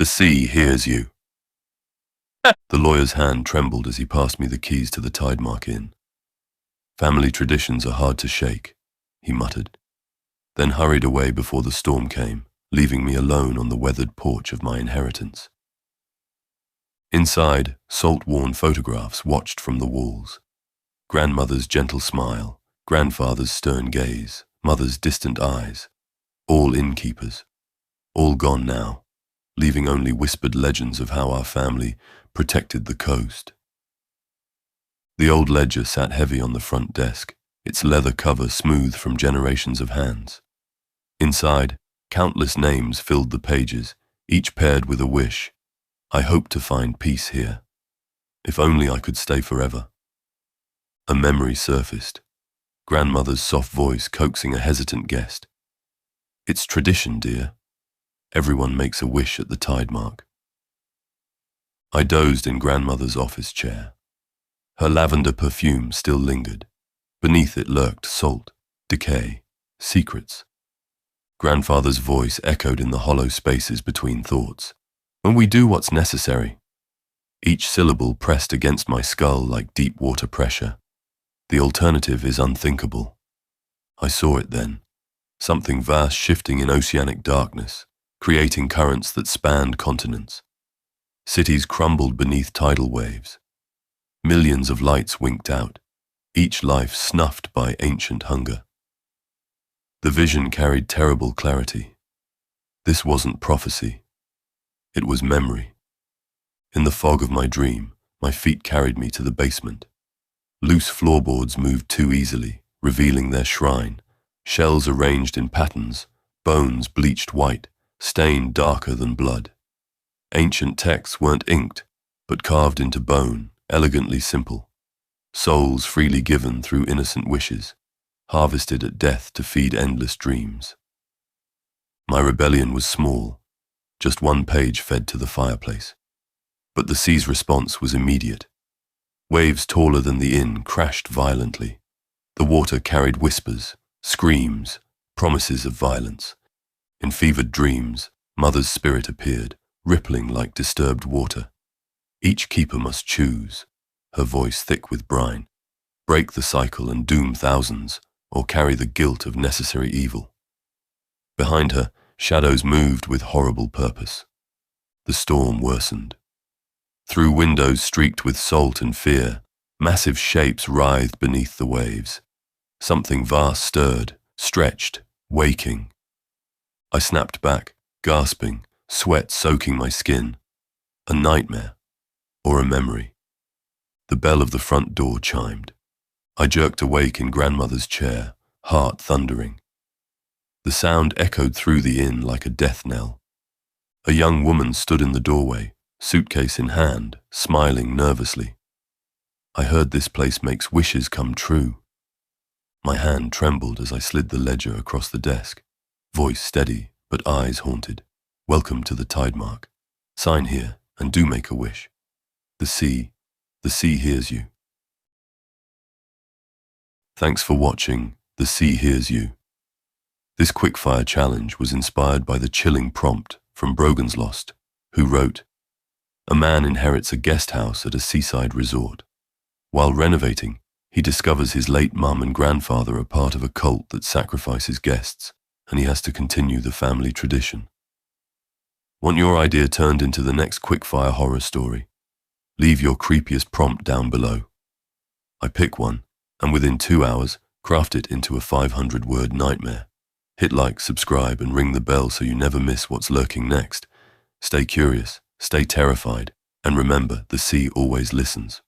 The sea hears you. The lawyer's hand trembled as he passed me the keys to the Tidemark Inn. Family traditions are hard to shake, he muttered, then hurried away before the storm came, leaving me alone on the weathered porch of my inheritance. Inside, salt-worn photographs watched from the walls. Grandmother's gentle smile, grandfather's stern gaze, mother's distant eyes, all innkeepers, all gone now, leaving only whispered legends of how our family protected the coast. The old ledger sat heavy on the front desk, its leather cover smooth from generations of hands. Inside, countless names filled the pages, each paired with a wish. I hope to find peace here. If only I could stay forever. A memory surfaced, grandmother's soft voice coaxing a hesitant guest. It's tradition, dear. Everyone makes a wish at the Tidemark. I dozed in grandmother's office chair. Her lavender perfume still lingered. Beneath it lurked salt, decay, secrets. Grandfather's voice echoed in the hollow spaces between thoughts. When we do what's necessary. Each syllable pressed against my skull like deep water pressure. The alternative is unthinkable. I saw it then. Something vast shifting in oceanic darkness, creating currents that spanned continents. Cities crumbled beneath tidal waves. Millions of lights winked out, each life snuffed by ancient hunger. The vision carried terrible clarity. This wasn't prophecy. It was memory. In the fog of my dream, my feet carried me to the basement. Loose floorboards moved too easily, revealing their shrine. Shells arranged in patterns, bones bleached white, stained darker than blood. Ancient texts weren't inked, but carved into bone, elegantly simple. Souls freely given through innocent wishes, harvested at death to feed endless dreams. My rebellion was small, just one page fed to the fireplace. But the sea's response was immediate. Waves taller than the inn crashed violently. The water carried whispers, screams, promises of violence. In fevered dreams, mother's spirit appeared, rippling like disturbed water. Each keeper must choose, her voice thick with brine, break the cycle and doom thousands, or carry the guilt of necessary evil. Behind her, shadows moved with horrible purpose. The storm worsened. Through windows streaked with salt and fear, massive shapes writhed beneath the waves. Something vast stirred, stretched, waking. I snapped back, gasping, sweat soaking my skin. A nightmare, or a memory. The bell of the front door chimed. I jerked awake in grandmother's chair, heart thundering. The sound echoed through the inn like a death knell. A young woman stood in the doorway, suitcase in hand, smiling nervously. I heard this place makes wishes come true. My hand trembled as I slid the ledger across the desk, voice steady but eyes haunted. Welcome to the Tidemark. Sign here and do make a wish. The sea hears you. Thanks for watching The Sea Hears You. This Quickfire challenge was inspired by the chilling prompt from Brogan's Lost, who wrote, "A man inherits a guest house at a seaside resort. While renovating, he discovers his late mum and grandfather are part of a cult that sacrifices guests, and he has to continue the family tradition." Want your idea turned into the next Quickfire horror story? Leave your creepiest prompt down below. I pick one, and within 2 hours, craft it into a 500-word nightmare. Hit like, subscribe, and ring the bell so you never miss what's lurking next. Stay curious, stay terrified, and remember, the sea always listens.